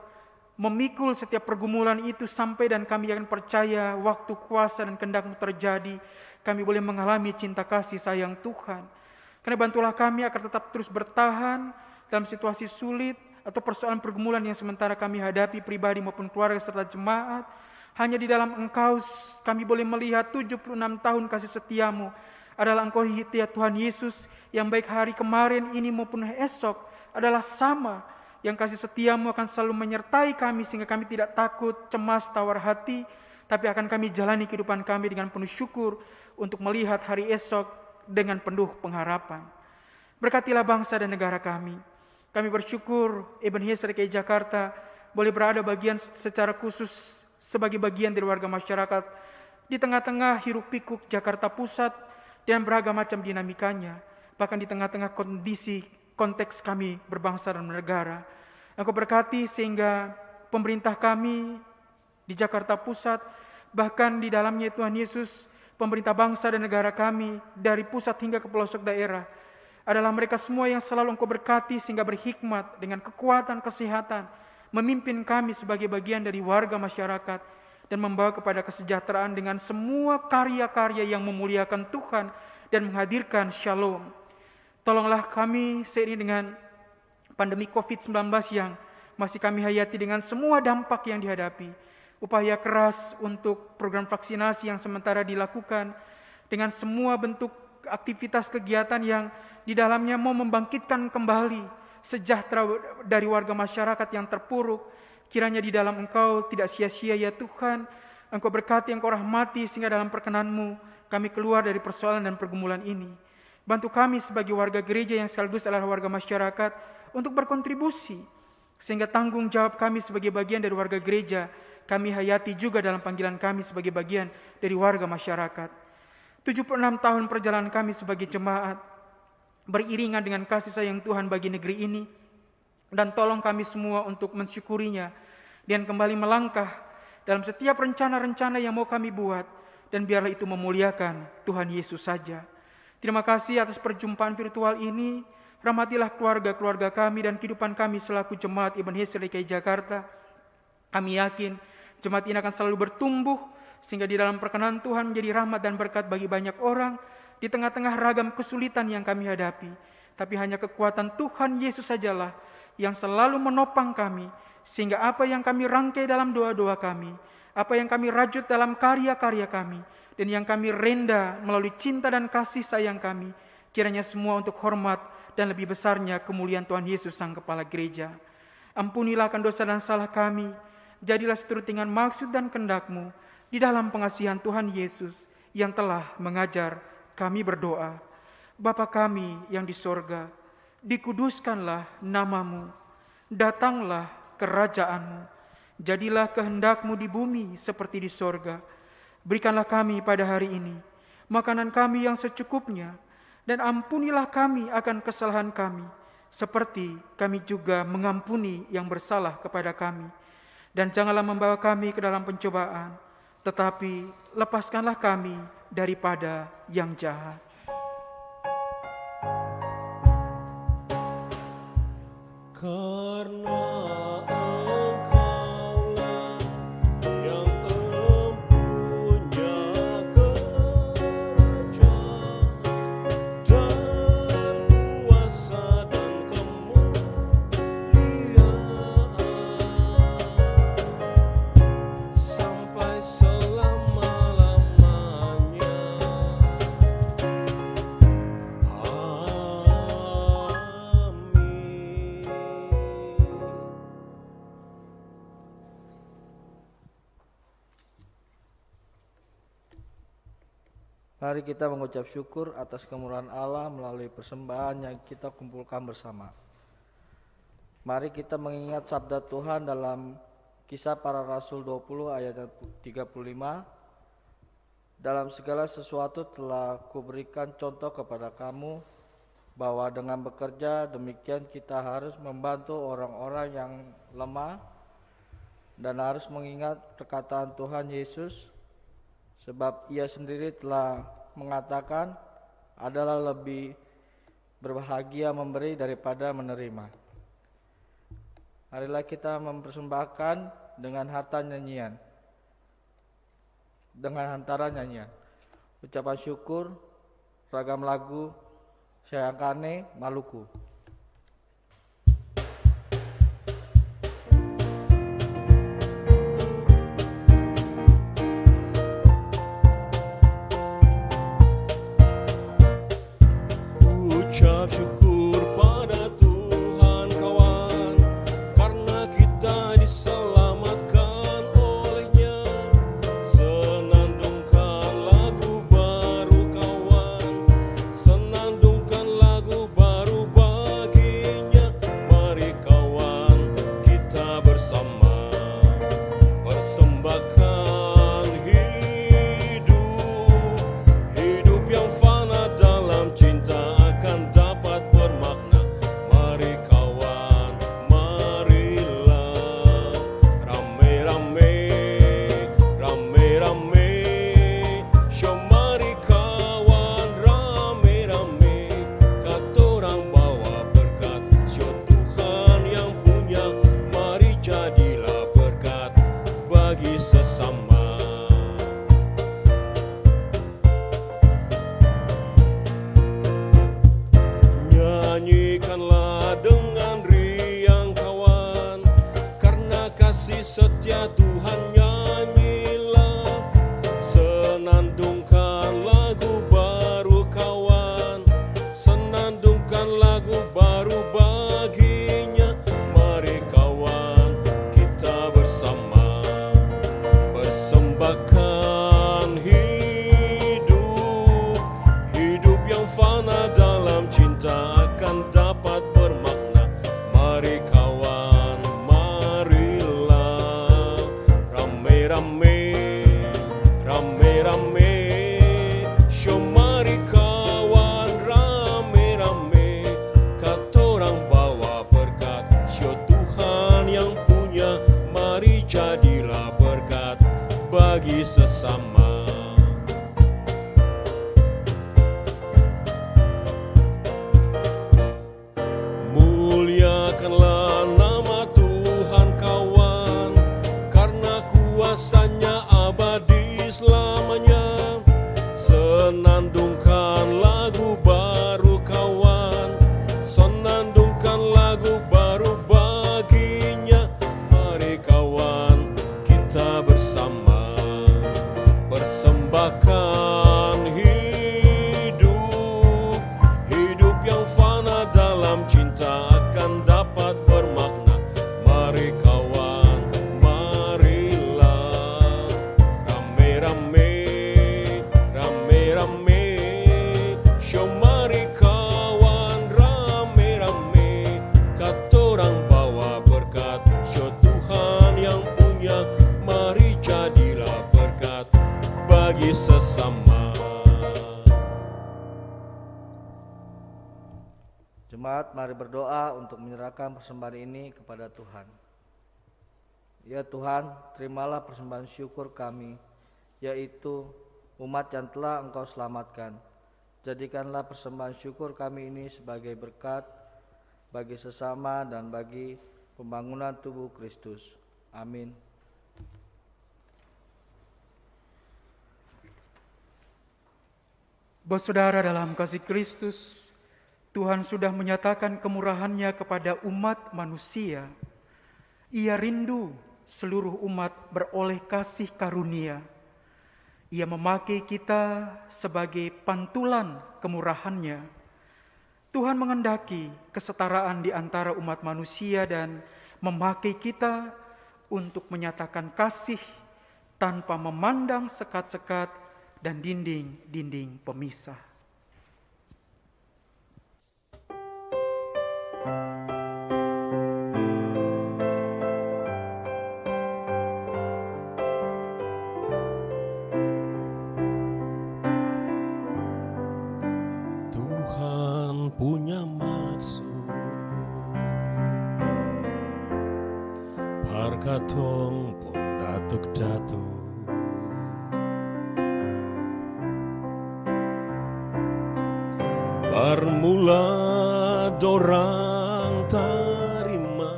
memikul setiap pergumulan itu sampai dan kami akan percaya waktu kuasa dan kehendak-Mu terjadi, kami boleh mengalami cinta kasih sayang Tuhan. Karena bantulah kami agar tetap terus bertahan dalam situasi sulit atau persoalan pergumulan yang sementara kami hadapi pribadi maupun keluarga serta jemaat. Hanya di dalam Engkau kami boleh melihat 76 tahun kasih setia-Mu adalah Engkau ya Tuhan Yesus, yang baik hari kemarin ini maupun esok adalah sama, yang kasih setia-Mu akan selalu menyertai kami sehingga kami tidak takut, cemas, tawar hati, tapi akan kami jalani kehidupan kami dengan penuh syukur untuk melihat hari esok dengan penuh pengharapan. Berkatilah bangsa dan negara kami. Kami bersyukur Ebenezer DKI Jakarta boleh berada bagian secara khusus sebagai bagian dari warga masyarakat di tengah-tengah hiruk pikuk Jakarta Pusat dan beragam macam dinamikanya, bahkan di tengah-tengah kondisi konteks kami berbangsa dan bernegara. Engkau berkati sehingga pemerintah kami di Jakarta Pusat, bahkan di dalamnya Tuhan Yesus, pemerintah bangsa dan negara kami dari pusat hingga ke pelosok daerah, adalah mereka semua yang selalu Engkau berkati sehingga berhikmat dengan kekuatan kesehatan, memimpin kami sebagai bagian dari warga masyarakat dan membawa kepada kesejahteraan dengan semua karya-karya yang memuliakan Tuhan dan menghadirkan shalom. Tolonglah kami seiring dengan pandemi COVID-19 yang masih kami hayati dengan semua dampak yang dihadapi. Upaya keras untuk program vaksinasi yang sementara dilakukan dengan semua bentuk aktivitas kegiatan yang di dalamnya mau membangkitkan kembali sejahtera dari warga masyarakat yang terpuruk. Kiranya di dalam Engkau tidak sia-sia ya Tuhan. Engkau berkati, Engkau rahmati sehingga dalam perkenan-Mu kami keluar dari persoalan dan pergumulan ini. Bantu kami sebagai warga gereja yang sekaligus adalah warga masyarakat untuk berkontribusi sehingga tanggung jawab kami sebagai bagian dari warga gereja kami hayati juga dalam panggilan kami sebagai bagian dari warga masyarakat. 76 tahun perjalanan kami sebagai jemaat beriringan dengan kasih sayang Tuhan bagi negeri ini, dan tolong kami semua untuk mensyukurinya dan kembali melangkah dalam setiap rencana-rencana yang mau kami buat, dan biarlah itu memuliakan Tuhan Yesus saja. Terima kasih atas perjumpaan virtual ini. Rahmatilah keluarga-keluarga kami dan kehidupan kami selaku jemaat Ebenezer DKI Jakarta. Kami yakin jemaat ini akan selalu bertumbuh sehingga di dalam perkenan Tuhan menjadi rahmat dan berkat bagi banyak orang di tengah-tengah ragam kesulitan yang kami hadapi. Tapi hanya kekuatan Tuhan Yesus sajalah yang selalu menopang kami, sehingga apa yang kami rangkai dalam doa-doa kami, apa yang kami rajut dalam karya-karya kami, dan yang kami renda melalui cinta dan kasih sayang kami, kiranya semua untuk hormat dan lebih besarnya kemuliaan Tuhan Yesus Sang Kepala Gereja. Ampunilah akan dosa dan salah kami, jadilah seturut dengan maksud dan kehendak-Mu di dalam pengasihan Tuhan Yesus yang telah mengajar kami berdoa. Bapa kami yang di sorga, dikuduskanlah nama-Mu, datanglah kerajaan-Mu, jadilah kehendak-Mu di bumi seperti di sorga. Berikanlah kami pada hari ini makanan kami yang secukupnya, dan ampunilah kami akan kesalahan kami, seperti kami juga mengampuni yang bersalah kepada kami. Dan janganlah membawa kami ke dalam pencobaan, tetapi lepaskanlah kami daripada yang jahat. Karena Engkaulah yang empunya kerajaan dan kuasa dan kemuliaan sampai selama-lamanya. Mari kita mengucap syukur atas kemurahan Allah melalui persembahan yang kita kumpulkan bersama. Mari kita mengingat sabda Tuhan dalam Kisah Para Rasul 20 ayat 35. Dalam segala sesuatu telah kuberikan contoh kepada kamu, bahwa dengan bekerja demikian kita harus membantu orang-orang yang lemah dan harus mengingat perkataan Tuhan Yesus, sebab Ia sendiri telah mengatakan adalah lebih berbahagia memberi daripada menerima. Marilah kita mempersembahkan dengan harta nyanyian, dengan antara nyanyian, ucapan syukur, ragam lagu, Sayangkane Maluku. Ucap syukur pada Tuhan kawan, karena kita diselamatkan olehnya. Senandungkan lagu baru kawan, senandungkan lagu baru baginya. Mari kawan kita bersama persembahkan hidup yang fana dalam cinta akan dapat bermakna. Mari kawan, marilah rame-rame, rame-rame. Syom mari kawan, rame-rame. Katorang bawa berkat, syom Tuhan yang punya. Mari jadilah berkat bagi sesama. Nyanyikanlah dengan riang kawan, karena kasih setia Tuhan nyanyilah. Senandungkan lagu baru kawan, senandungkan lagu baru baginya. Mari kawan kita bersama persembahkan hidup yang fana dalam cinta akan dapat bermakna. Mari kawan, marilah rame-rame, rame-rame. Syom mari kawan, rame-rame. Katorang bawa berkat, syom Tuhan yang punya. Mari jadilah berkat bagi sesama. Muliakanlah nama Tuhan kawan, karena kuasanya abadi selamanya. Senandungkan lagu baru kawan, senandungkan lagu baru baginya. Mari kawan kita bersama persembahkan hidup yang fana dalam cinta akan dapat bermakna. Mari kawan, marilah rame-rame, rame-rame. Syom mari kawan, rame-rame. Katorang bawa berkat, syom Tuhan yang punya. Mari jadilah berkat bagi sesama. Jemaat, mari berdoa untuk menyerahkan persembahan ini kepada Tuhan. Ya Tuhan, terimalah persembahan syukur kami, yaitu umat yang telah Engkau selamatkan. Jadikanlah persembahan syukur kami ini sebagai berkat bagi sesama dan bagi pembangunan tubuh Kristus. Amin. Saudara dalam kasih Kristus, Tuhan sudah menyatakan kemurahan-Nya kepada umat manusia. Ia rindu seluruh umat beroleh kasih karunia. Ia memakai kita sebagai pantulan kemurahan-Nya. Tuhan menghendaki kesetaraan di antara umat manusia dan memakai kita untuk menyatakan kasih tanpa memandang sekat-sekat dan dinding-dinding pemisah. Tuhan punya maksud, parkatong pun datuk Bermula dorang terima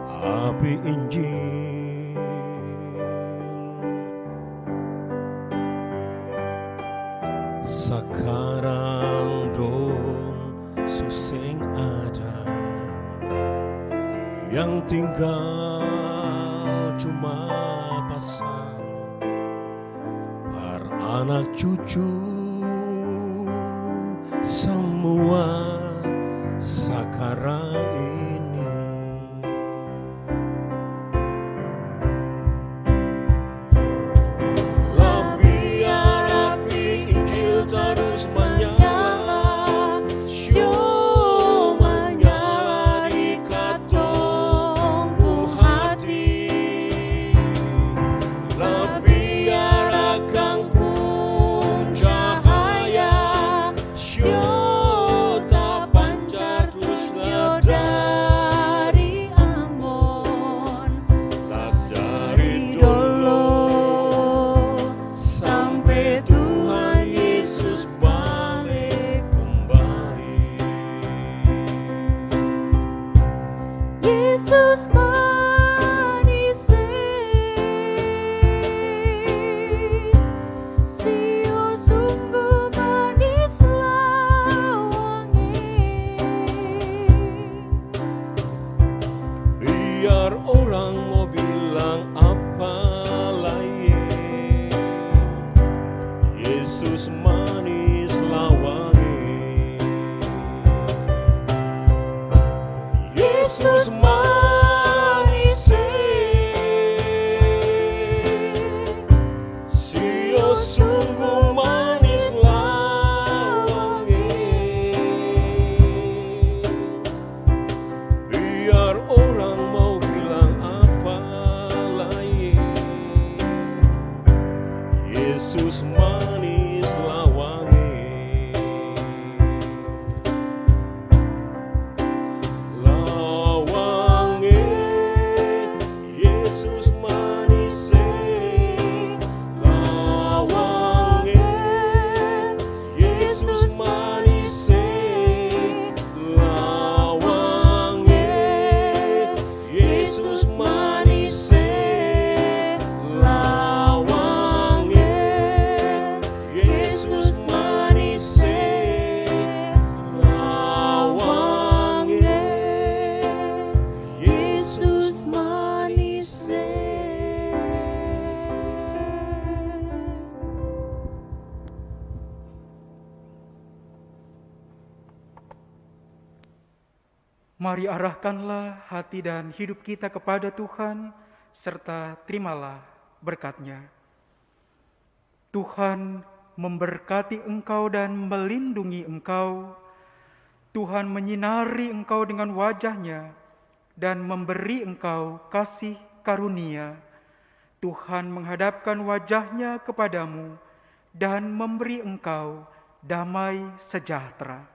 api Injil, sekarang dong suseng ada, yang tinggal cuma pasang beranak cucu semua sekarang ini. Biar api Injil terus menyala, syok menyala di katong hati. Biar akan pun cahaya, syok tak pancar terus dari Ambon, dari dulu sampai Tuhan Yesus balik kembali. Yesus manis, sio sungguh manis lawangi. Biar orang mau bilang apa lain, Yesus manis lawangi. Yesus manis, sio sungguh manis lawangi. Biar orang mau bilang apa lain, Yesus manis lawangi. Lawangi, Yesus manis, lawangi, Yesus manis, lawangi, Yesus manis, lawangi, Yesus manis, lawangi, Yesus manis. Mari arahkanlah hati dan hidup kita kepada Tuhan, serta terimalah berkat-Nya. Tuhan memberkati engkau dan melindungi engkau. Tuhan menyinari engkau dengan wajah-Nya dan memberi engkau kasih karunia. Tuhan menghadapkan wajah-Nya kepadamu dan memberi engkau damai sejahtera.